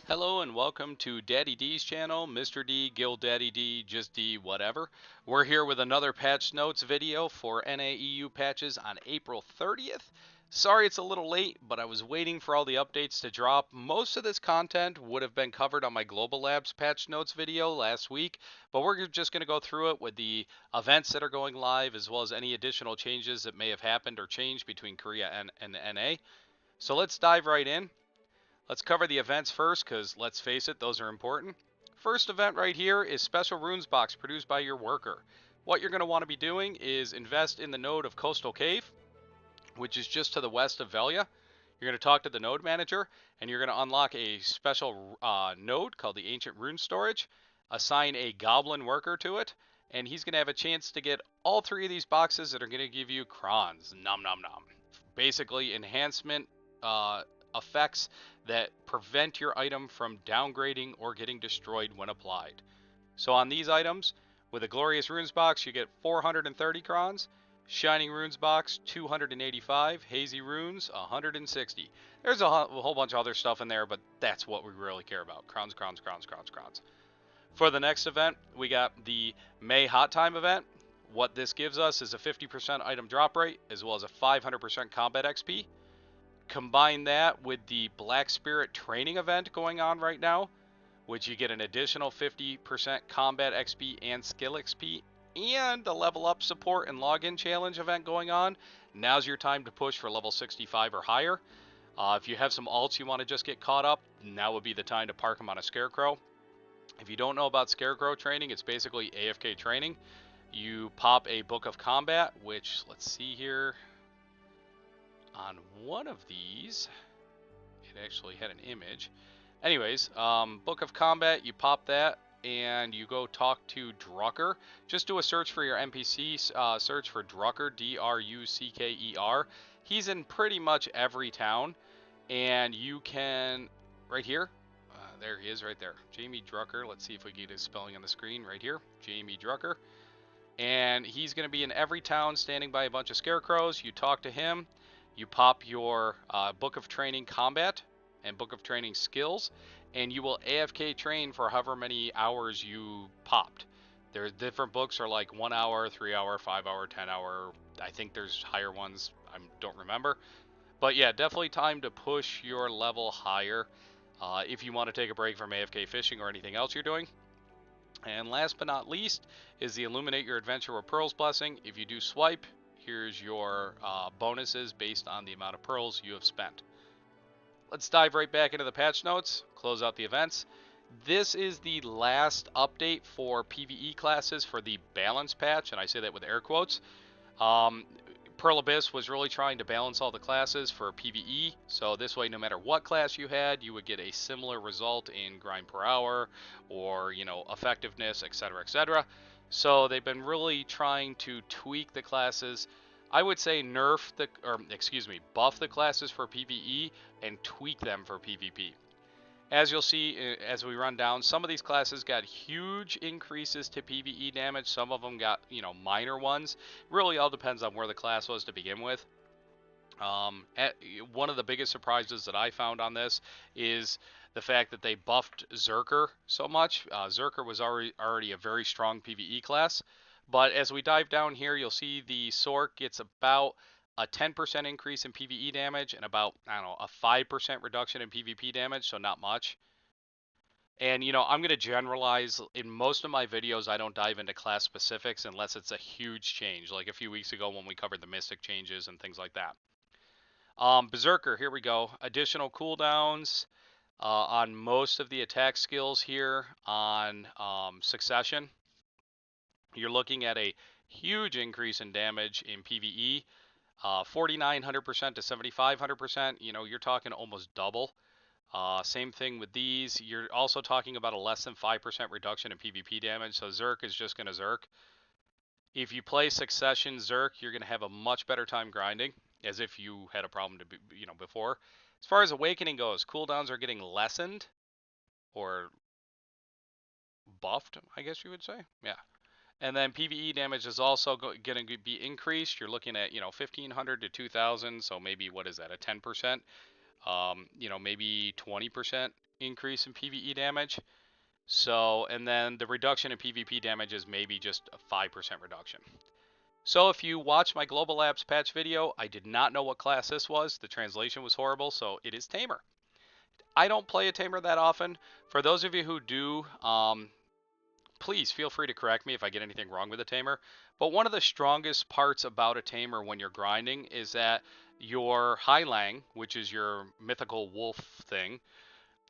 Hello and welcome to Daddy D's channel, Mr. D, Gil Daddy D, just D, whatever. We're here with another patch notes video for NAEU patches on April 30th. Sorry it's a little late, but I was waiting for all the updates to drop. Most of this content would have been covered on my Global Labs patch notes video last week, but we're just going to go through it with the events that are going live as well as any additional changes that may have happened or changed between Korea and NA. So let's dive right in. Let's cover the events first, because let's face it, those are important. First event right here is Special Runes Box produced by your worker. What you're going to want to be doing is invest in the node of Coastal Cave, which is just to the west of Velia. You're going to talk to the node manager, and you're going to unlock a special node called the Ancient Rune Storage, assign a goblin worker to it, and he's going to have a chance to get all three of these boxes that are going to give you crons. Nom nom nom. Basically, enhancement effects that prevent your item from downgrading or getting destroyed when applied. So on these items, with a Glorious Runes box, you get 430 crons. Shining Runes box, 285. Hazy Runes, 160. There's a whole bunch of other stuff in there, but that's what we really care about. Crons, crons, crons, crons, crons. For the next event, we got the May Hot Time event. What this gives us is a 50% item drop rate, as well as a 500% combat XP. Combine that with the Black Spirit training event going on right now, which you get an additional 50% combat XP and skill XP, and a level up support and login challenge event going on. Now's your time to push for level 65 or higher. If you have some alts you want to just get caught up, now would be the time to park them on a Scarecrow. If you don't know about Scarecrow training, it's basically AFK training. You pop a Book of Combat, which, let's see here, on one of these, it actually had an image. Anyways, Book of Combat, you pop that, and you go talk to Drucker. Just do a search for your NPC, search for Drucker, D-R-U-C-K-E-R. He's in pretty much every town, and you can, right here, there he is right there, Jamie Drucker. Let's see if we get his spelling on the screen right here, Jamie Drucker. And he's going to be in every town standing by a bunch of scarecrows. You talk to him, you pop your Book of Training Combat and Book of Training Skills, and you will AFK train for however many hours you popped. There's different books are like 1 hour, 3 hour, 5 hour, 10 hour. I think there's higher ones. I don't remember. But yeah, definitely time to push your level higher if you want to take a break from AFK fishing or anything else you're doing. And last but not least is the Illuminate Your Adventure with Pearls blessing. If you do swipe, here's your bonuses based on the amount of pearls you have spent. Let's dive right back into the patch notes, close out the events. This is the last update for PvE classes for the balance patch, and I say that with air quotes. Pearl Abyss was really trying to balance all the classes for PvE, so this way no matter what class you had, you would get a similar result in grind per hour or, you know, effectiveness, etc., etc. So they've been really trying to tweak the classes. I would say buff the classes for PvE and tweak them for PvP. As you'll see as we run down, some of these classes got huge increases to PvE damage. Some of them got, you know, minor ones. Really all depends on where the class was to begin with. One of the biggest surprises that I found on this is the fact that they buffed Zerker so much. Zerker was already a very strong PvE class. But as we dive down here, you'll see the Sork gets about a 10% increase in PvE damage and about, I don't know, a 5% reduction in PvP damage, so not much. And, you know, I'm going to generalize. In most of my videos, I don't dive into class specifics unless it's a huge change, like a few weeks ago when we covered the Mystic changes and things like that. Berserker, here we go. Additional cooldowns on most of the attack skills here on Succession. You're looking at a huge increase in damage in PvE. 4,900% to 7,500%, you know, you're talking almost double. Same thing with these. You're also talking about a less than 5% reduction in PvP damage, so Zerk is just going to Zerk. If you play Succession Zerk, you're going to have a much better time grinding, as if you had a problem to before. As far as Awakening goes, cooldowns are getting lessened, or buffed, I guess you would say. Yeah. And then PvE damage is also going to be increased. You're looking at, 1,500 to 2,000. So maybe, what is that, a 10%? Maybe 20% increase in PvE damage. So, and then the reduction in PvP damage is maybe just a 5% reduction. So if you watch my Global Labs patch video, I did not know what class this was. The translation was horrible, so it is Tamer. I don't play a Tamer that often. For those of you who do, please feel free to correct me if I get anything wrong with a Tamer. But one of the strongest parts about a Tamer when you're grinding is that your Highlang, which is your mythical wolf thing,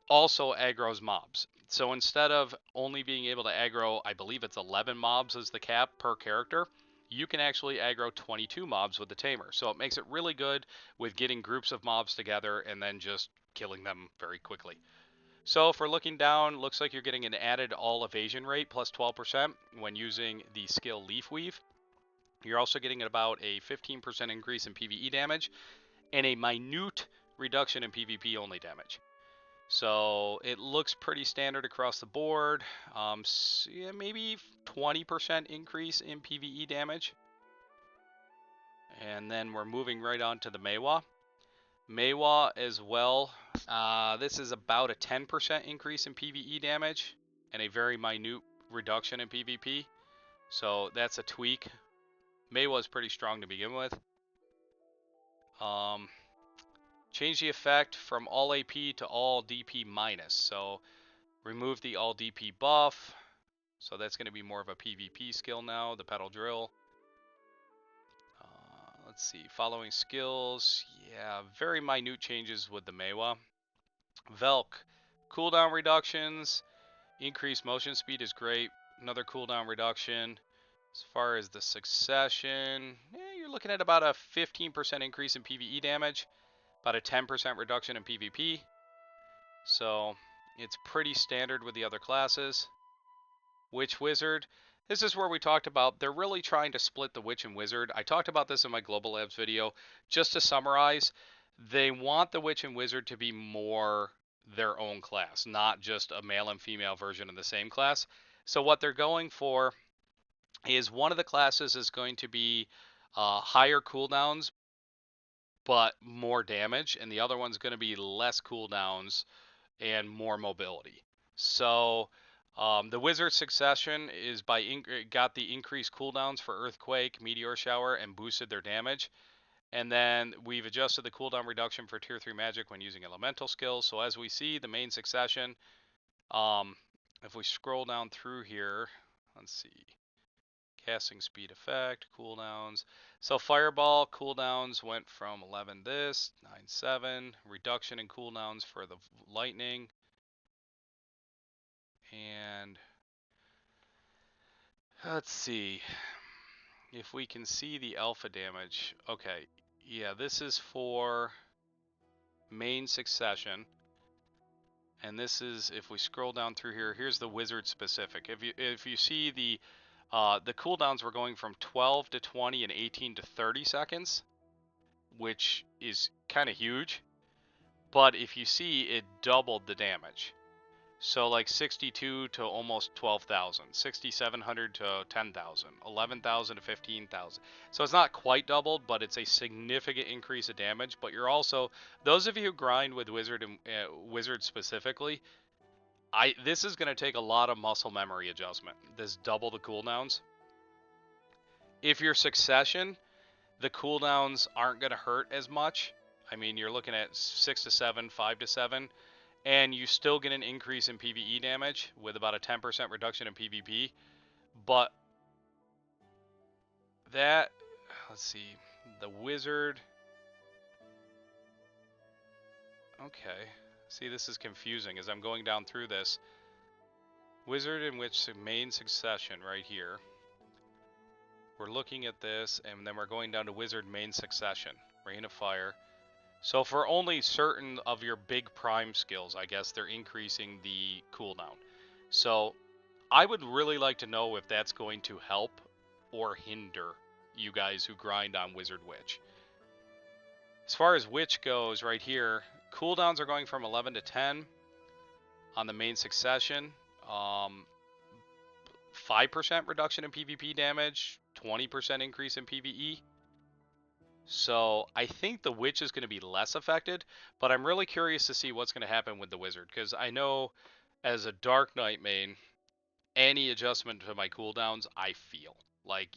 also aggroes mobs. So instead of only being able to aggro, I believe it's 11 mobs as the cap per character, you can actually aggro 22 mobs with the Tamer. So it makes it really good with getting groups of mobs together and then just killing them very quickly. So if we're looking down, looks like you're getting an added all evasion rate plus 12% when using the skill Leaf Weave. You're also getting about a 15% increase in PvE damage and a minute reduction in PvP only damage. So it looks pretty standard across the board. So yeah, maybe 20% increase in PvE damage. And then we're moving right on to the Meiwa. Meiwa as well. This is about a 10% increase in PvE damage and a very minute reduction in PvP. So that's a tweak. Meiwa is pretty strong to begin with. Change the effect from all AP to all DP minus. So remove the all DP buff. So that's going to be more of a PvP skill now, the pedal drill. Let's see, following skills. Yeah, very minute changes with the Meiwa. Velk, cooldown reductions. Increased motion speed is great. Another cooldown reduction. As far as the succession, you're looking at about a 15% increase in PvE damage. About a 10% reduction in PvP. So it's pretty standard with the other classes. Witch Wizard. This is where we talked about they're really trying to split the Witch and Wizard. I talked about this in my Global Labs video. Just to summarize, they want the Witch and Wizard to be more their own class, not just a male and female version of the same class. So what they're going for is one of the classes is going to be higher cooldowns but more damage, and the other one's going to be less cooldowns and more mobility. So the Wizard Succession is got the increased cooldowns for Earthquake, Meteor Shower, and boosted their damage. And then we've adjusted the cooldown reduction for Tier 3 Magic when using Elemental skills. So as we see, the main Succession, if we scroll down through here, let's see. Casting speed effect, cooldowns. So Fireball cooldowns went from 11 this, 9-7. Reduction in cooldowns for the Lightning. And let's see if we can see the alpha damage. Okay, yeah, this is for main Succession. And this is, if we scroll down through here, here's the Wizard specific. If you see the cooldowns were going from 12 to 20 and 18 to 30 seconds, which is kind of huge. But if you see, it doubled the damage. So like 62 to almost 12,000, 6,700 to 10,000, 11,000 to 15,000. So it's not quite doubled, but it's a significant increase of damage. But you're also, those of you who grind with Wizard and Wizard specifically, this is going to take a lot of muscle memory adjustment. This double the cooldowns. If you're Succession, the cooldowns aren't going to hurt as much. I mean, you're looking at 6 to 7, 5 to 7. And you still get an increase in PvE damage with about a 10% reduction in PvP. But that, let's see, the Wizard. Okay. See, this is confusing as I'm going down through this. Wizard in which main Succession right here. We're looking at this, and then we're going down to Wizard main Succession. Rain of Fire. So for only certain of your big prime skills, I guess they're increasing the cooldown. So I would really like to know if that's going to help or hinder you guys who grind on Wizard Witch. As far as Witch goes, right here, cooldowns are going from 11 to 10 on the main Succession. 5% reduction in PvP damage, 20% increase in PvE. So I think the Witch is going to be less affected, but I'm really curious to see what's going to happen with the Wizard, because I know as a Dark Knight main, any adjustment to my cooldowns, I feel. Like,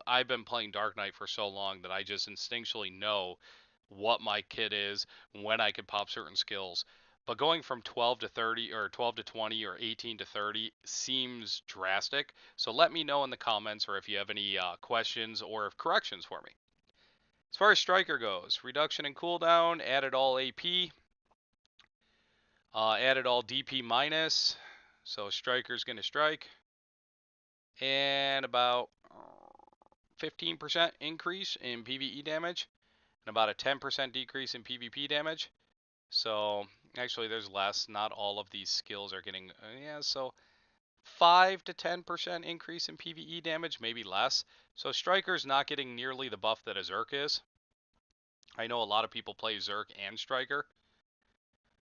I've been playing Dark Knight for so long that I just instinctually know what my kit is, when I can pop certain skills. But going from 12 to 30 or 12 to 20 or 18 to 30 seems drastic. So let me know in the comments, or if you have any questions or corrections for me. As far as Striker goes, reduction in cooldown, added all AP, added all DP minus. So Striker's going to strike. And about 15% increase in PvE damage, and about a 10% decrease in PvP damage. So actually there's less. Not all of these skills are getting, so 5 to 10% increase in PvE damage, maybe less. So Striker's not getting nearly the buff that a Zerk is. I know a lot of people play Zerk and Striker.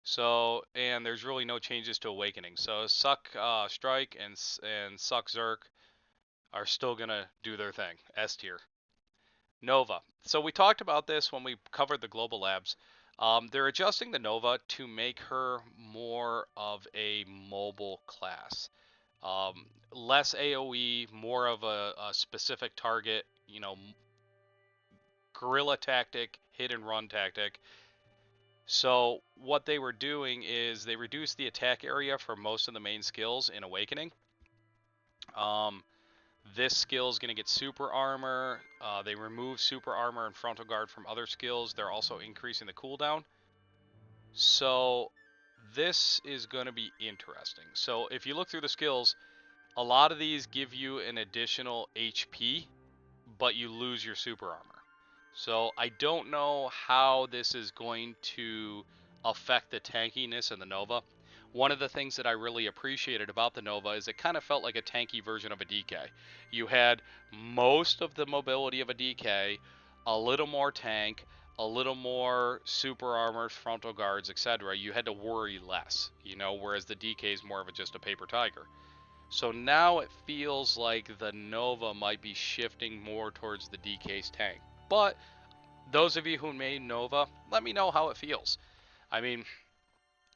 So, and there's really no changes to Awakening. So Suck Strike and Suck Zerk are still going to do their thing, S tier. Nova. So we talked about this when we covered the global labs. They're adjusting the Nova to make her more of a mobile class. Less AoE, more of a specific target, guerrilla tactic, hit and run tactic. So what they were doing is they reduced the attack area for most of the main skills in Awakening. This skill is going to get super armor. They remove super armor and frontal guard from other skills. They're also increasing the cooldown. So this is going to be interesting. So if you look through the skills, a lot of these give you an additional HP, but you lose your super armor. So I don't know how this is going to affect the tankiness of the Nova. One of the things that I really appreciated about the Nova is it kind of felt like a tanky version of a DK. You had most of the mobility of a DK, a little more tank, a little more super armor, frontal guards, etc. You had to worry less, whereas the DK is more of just a paper tiger. So now it feels like the Nova might be shifting more towards the DK's tank. But those of you who made Nova, let me know how it feels. I mean,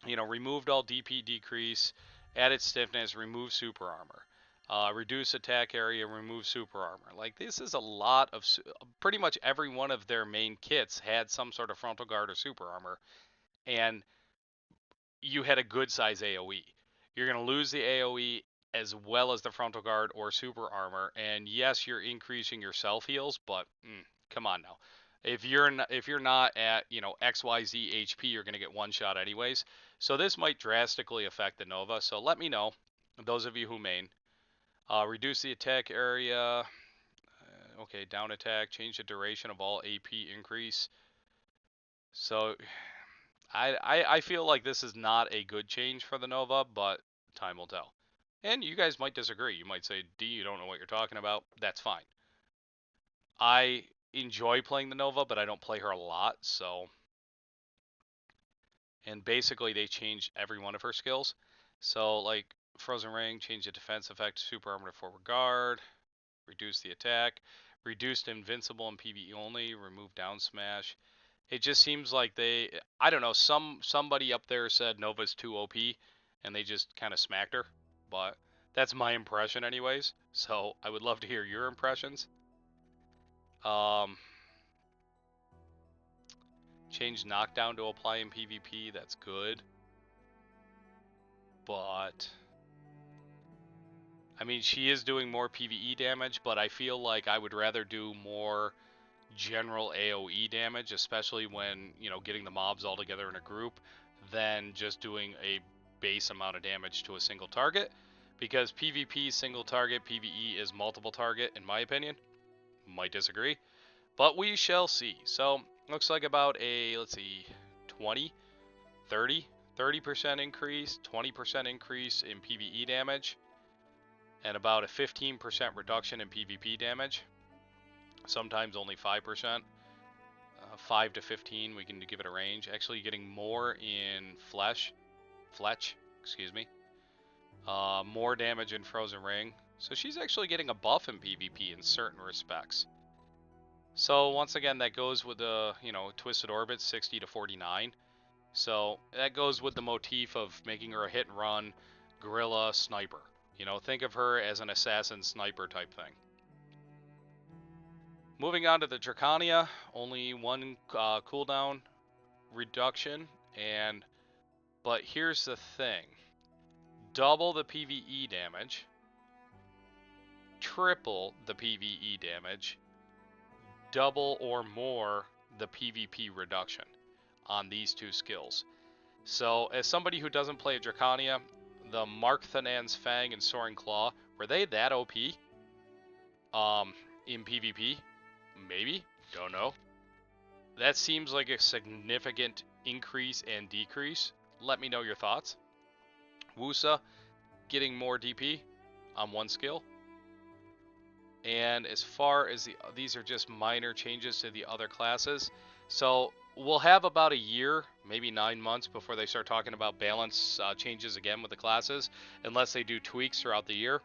removed all DP decrease, added stiffness, remove super armor, reduce attack area, remove super armor. Like, this is a lot of, pretty much every one of their main kits had some sort of frontal guard or super armor, and you had a good size AoE. You're going to lose the AoE as well as the frontal guard or super armor, and yes, you're increasing your self heals, but come on now. If you're not at XYZ HP, you're going to get one shot anyways. So this might drastically affect the Nova. So let me know, those of you who main. Reduce the attack area. Okay, down attack. Change the duration of all AP increase. So I feel like this is not a good change for the Nova, but time will tell. And you guys might disagree. You might say, D, you don't know what you're talking about. That's fine. I enjoy playing the Nova, but I don't play her a lot, so. And basically, they changed every one of her skills. So, like, Frozen Ring, change the defense effect, super armor to forward guard, reduce the attack, reduced invincible and PvE only, remove down smash. It just seems like I don't know, somebody up there said Nova's too OP, and they just kind of smacked her. But that's my impression anyways, so I would love to hear your impressions. Change knockdown to apply in PvP, that's good. But I mean, she is doing more PvE damage, but I feel like I would rather do more general AoE damage, especially when, getting the mobs all together in a group, than just doing a base amount of damage to a single target. Because PvP single target, PvE is multiple target, in my opinion. Might disagree, but we shall see. So, looks like about a, let's see, 20, 30% increase, 20% increase in PvE damage, and about a 15% reduction in PvP damage. Sometimes only 5%. 5 to 15, we can give it a range. Actually getting more in Fletch, excuse me. More damage in Frozen Ring. So she's actually getting a buff in PvP in certain respects. So once again, that goes with the, Twisted Orbit 60 to 49. So that goes with the motif of making her a hit and run guerrilla sniper. Think of her as an assassin sniper type thing. Moving on to the Dracania, only one cooldown reduction, but here's the thing. Double the PvE damage, triple the PvE damage, double or more the PvP reduction on these two skills. So, as somebody who doesn't play a Dracania, the Mark Thanan's Fang and Soaring Claw, were they that OP? In PvP? Maybe? Don't know. That seems like a significant increase and decrease. Let me know your thoughts. Wusa getting more DP on one skill. And as far as these are just minor changes to the other classes. So we'll have about a year, maybe 9 months before they start talking about balance changes again with the classes, unless they do tweaks throughout the year.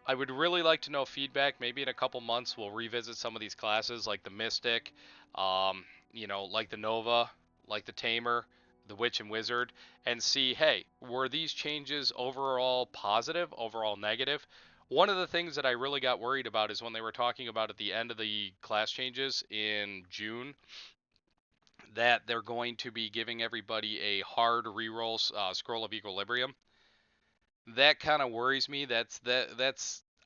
I would really like to know feedback. Maybe in a couple months we'll revisit some of these classes like the Mystic, like the Nova, like the Tamer, the Witch and Wizard, and see, hey, were these changes overall positive, overall negative? One of the things that I really got worried about is when they were talking about at the end of the class changes in June that they're going to be giving everybody a hard reroll scroll of equilibrium. That kind of worries me. That's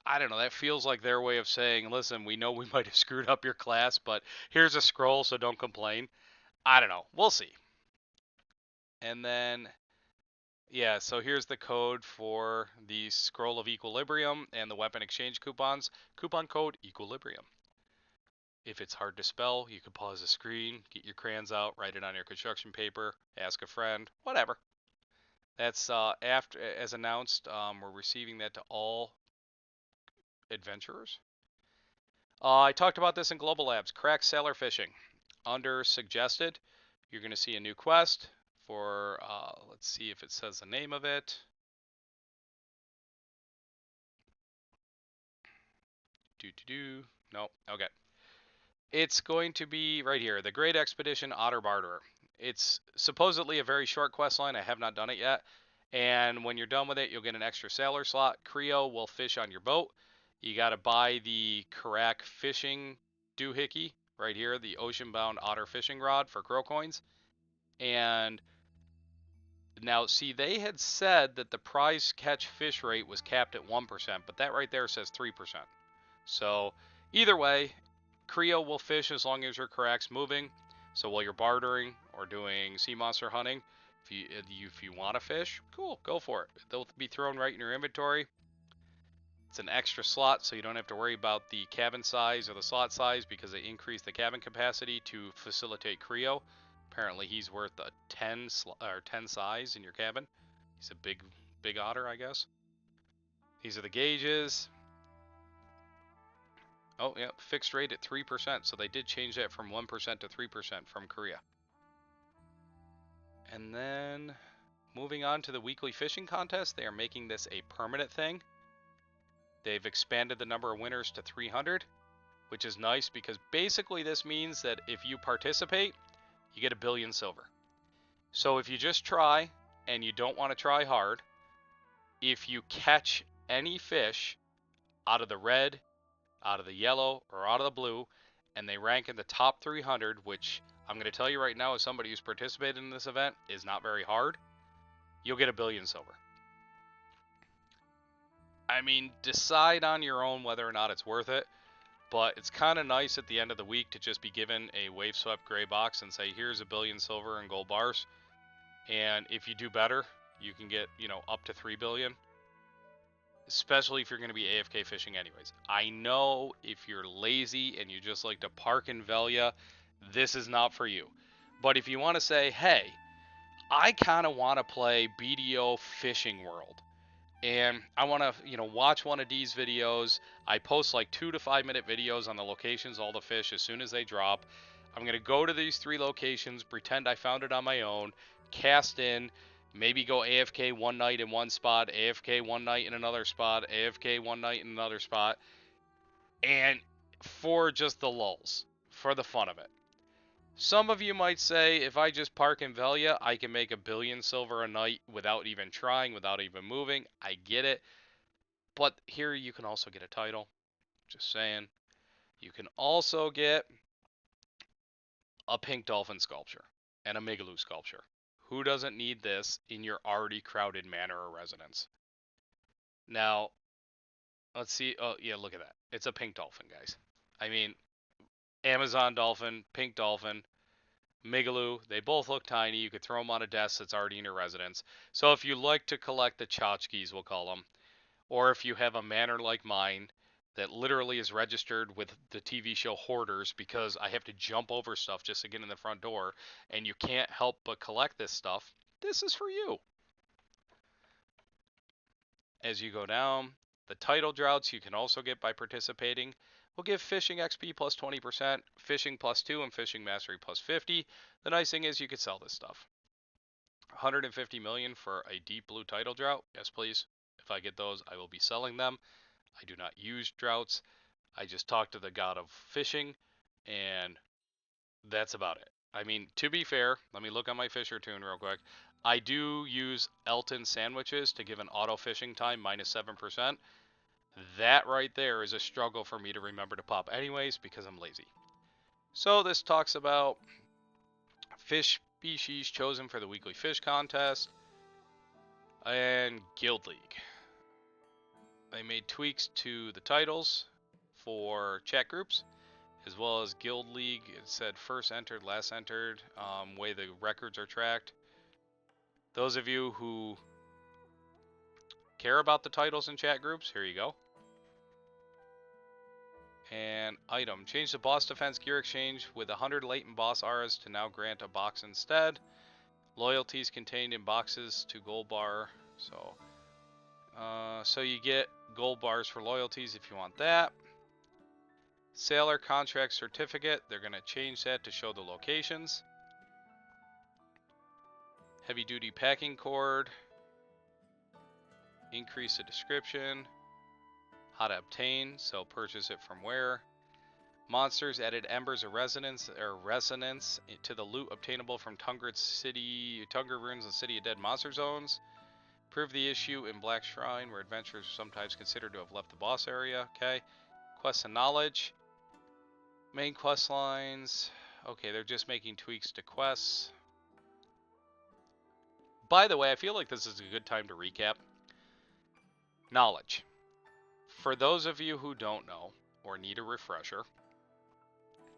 I don't know. That feels like their way of saying, listen, we know we might have screwed up your class, but here's a scroll, so don't complain. I don't know. We'll see. And then, yeah, so here's the code for the Scroll of Equilibrium and the weapon exchange coupons. Coupon code EQUILIBRIUM. If it's hard to spell, you can pause the screen, get your crayons out, write it on your construction paper, ask a friend, whatever. That's after, as announced, we're receiving that to all adventurers. I talked about this in Global Labs. Crack sailor fishing. Under suggested, you're going to see a new quest for, let's see if it says the name of it. Nope. Okay. It's going to be right here, the Great Expedition Otter Barterer. It's supposedly a very short quest line. I have not done it yet. And when you're done with it, you'll get an extra sailor slot. Creo will fish on your boat. You got to buy the Karak fishing doohickey right here, the ocean-bound otter fishing rod for crow coins. And now, see, they had said that the prize catch fish rate was capped at 1%, but that right there says 3%. So either way, Creo will fish as long as your Karak's moving. So while you're bartering or doing sea monster hunting, if you want to fish, cool, go for it. They'll be thrown right in your inventory. It's an extra slot, so you don't have to worry about the cabin size or the slot size because they increase the cabin capacity to facilitate Creo. Apparently, he's worth a 10 size in your cabin. He's a big otter, I guess. These are the gauges. Oh, yeah, fixed rate at 3%. So they did change that from 1% to 3% from Korea. And then moving on to the weekly fishing contest, they are making this a permanent thing. They've expanded the number of winners to 300, which is nice because basically this means that if you participate, you get 1 billion silver. So if you just try and you don't want to try hard, if you catch any fish out of the red, out of the yellow, or out of the blue, and they rank in the top 300, which I'm going to tell you right now as somebody who's participated in this event is not very hard, you'll get 1 billion silver. I mean, decide on your own whether or not it's worth it, but it's kind of nice at the end of the week to just be given a wave swept gray box and say, here's 1 billion silver and gold bars. And if you do better, you can get, up to 3 billion. Especially if you're going to be AFK fishing anyways. I know if you're lazy and you just like to park in Velia, this is not for you. But if you want to say, hey, I kind of want to play BDO Fishing World, and I want to, watch one of these videos. I post like 2 to 5 minute videos on the locations, all the fish, as soon as they drop. I'm going to go to these 3 locations, pretend I found it on my own, cast in, maybe go AFK one night in one spot, AFK one night in another spot, AFK one night in another spot. And for just the lulls, for the fun of it. Some of you might say, if I just park in Velia, I can make 1,000,000,000 silver a night without even trying, without even moving. I get it. But here you can also get a title. Just saying. You can also get a pink dolphin sculpture and a Migaloo sculpture. Who doesn't need this in your already crowded manor or residence? Now, let's see. Oh, yeah, look at that. It's a pink dolphin, guys. I mean, Amazon dolphin, pink dolphin, Migaloo, they both look tiny. You could throw them on a desk that's already in your residence. So if you like to collect the tchotchkes, we'll call them, or if you have a manor like mine that literally is registered with the TV show Hoarders because I have to jump over stuff just to get in the front door, and you can't help but collect this stuff, this is for you. As you go down, the title droughts you can also get by participating. We'll give fishing XP plus 20%, fishing plus 2, and fishing mastery plus 50. The nice thing is you could sell this stuff. 150 million for a deep blue title drought. Yes, please. If I get those, I will be selling them. I do not use droughts. I just talk to the god of fishing, and that's about it. I mean, to be fair, let me look on my Fisher tune real quick. I do use Elton sandwiches to give an auto fishing time minus 7%. That right there is a struggle for me to remember to pop anyways because I'm lazy. So this talks about fish species chosen for the weekly fish contest and Guild League. They made tweaks to the titles for chat groups as well as Guild League. It said first entered, last entered, way the records are tracked. Those of you who care about the titles in chat groups, here you go. And item, change the boss defense gear exchange with 100 latent boss auras to now grant a box instead. Loyalties contained in boxes to gold bar. So you get gold bars for loyalties if you want that. Sailor contract certificate, they're going to change that to show the locations. Heavy duty packing cord. Increase the description. How to obtain, so purchase it from where. Monsters added embers of resonance to the loot obtainable from Tungra ruins and City of Dead monster zones. Prove the issue in Black Shrine, where adventurers are sometimes considered to have left the boss area. Okay. Quests and knowledge. Main quest lines. Okay, they're just making tweaks to quests. By the way, I feel like this is a good time to recap. Knowledge. For those of you who don't know or need a refresher,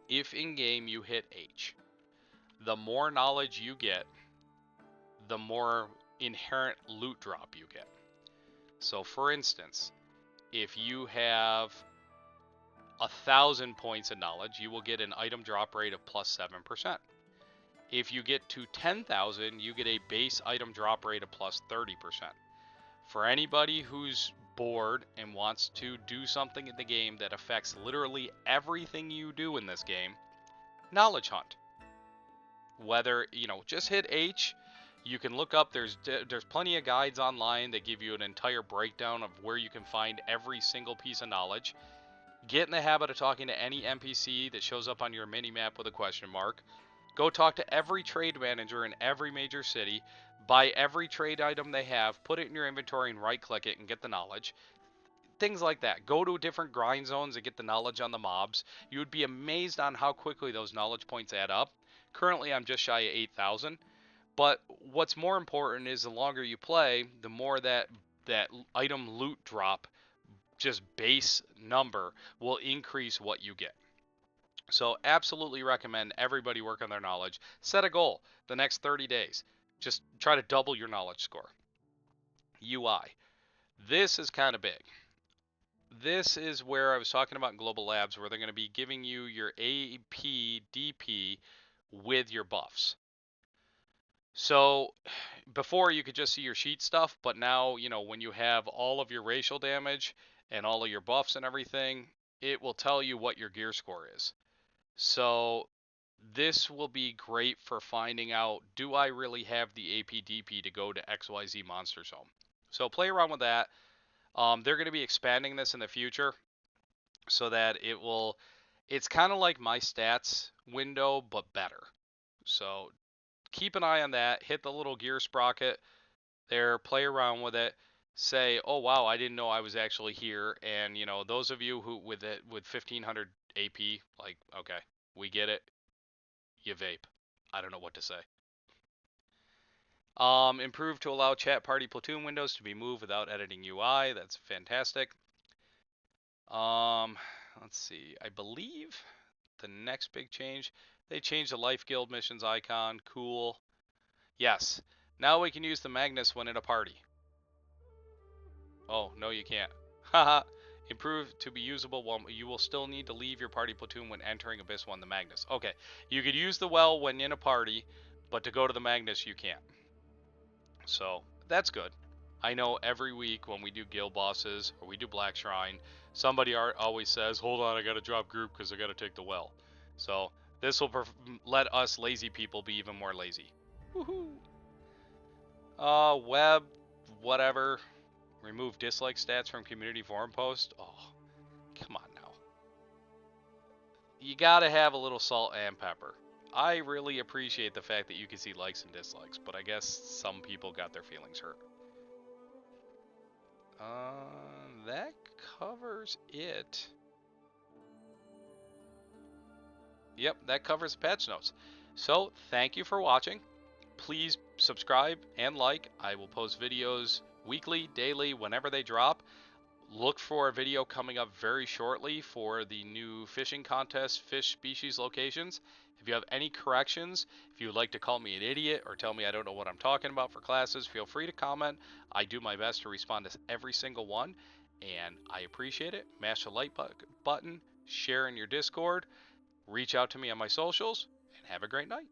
if in game you hit H, the more knowledge you get, the more inherent loot drop you get. So for instance, if you have 1,000 points of knowledge, you will get an item drop rate of plus 7%. If you get to 10,000, you get a base item drop rate of plus 30%. For anybody who's bored and wants to do something in the game that affects literally everything you do in this game, knowledge hunt. Whether, just hit H, you can look up, there's plenty of guides online that give you an entire breakdown of where you can find every single piece of knowledge. Get in the habit of talking to any NPC that shows up on your mini-map with a question mark. Go talk to every trade manager in every major city. Buy every trade item they have, put it in your inventory and right-click it and get the knowledge. Things like that. Go to different grind zones and get the knowledge on the mobs. You would be amazed on how quickly those knowledge points add up. Currently, I'm just shy of 8,000. But what's more important is the longer you play, the more that item loot drop, just base number, will increase what you get. So absolutely recommend everybody work on their knowledge. Set a goal the next 30 days. Just try to double your knowledge score. UI. This is kind of big. This is where I was talking about in Global Labs, where they're going to be giving you your AP, DP with your buffs. So before you could just see your sheet stuff, but now, when you have all of your racial damage and all of your buffs and everything, it will tell you what your gear score is. So this will be great for finding out, do I really have the AP/DP to go to XYZ Monster Zone? So play around with that. They're going to be expanding this in the future. so that it's kind of like my stats window, but better. So keep an eye on that. Hit the little gear sprocket there, play around with it. Say, oh wow, I didn't know I was actually here. And those of you who with 1500 AP, like, okay, we get it. You vape. I don't know what to say. Improve to allow chat party platoon windows to be moved without editing UI. That's fantastic. Um, let's see. I believe the next big change, they changed the Life Guild missions icon. Cool. Yes. Now we can use the Magnus when in a party. Oh, no you can't. Haha. Improve to be usable while you will still need to leave your party platoon when entering Abyss 1 the Magnus. Okay. You could use the well when in a party, but to go to the Magnus you can't. So, that's good. I know every week when we do guild bosses or we do Black Shrine, somebody always says, hold on, I gotta drop group because I gotta take the well. So this will let us lazy people be even more lazy. Woohoo! Web, whatever. Remove dislike stats from community forum post. Oh, come on now. You gotta have a little salt and pepper. I really appreciate the fact that you can see likes and dislikes, but I guess some people got their feelings hurt. That covers it. Yep, that covers the patch notes. So, thank you for watching. Please subscribe and like. I will post videos weekly, daily, whenever they drop. Look for a video coming up very shortly for the new fishing contest fish species locations. If you have any corrections, if you would like to call me an idiot or tell me I don't know what I'm talking about for classes, feel free to comment. I do my best to respond to every single one, and I appreciate it. Mash the like button, share in your Discord, reach out to me on my socials, and have a great night.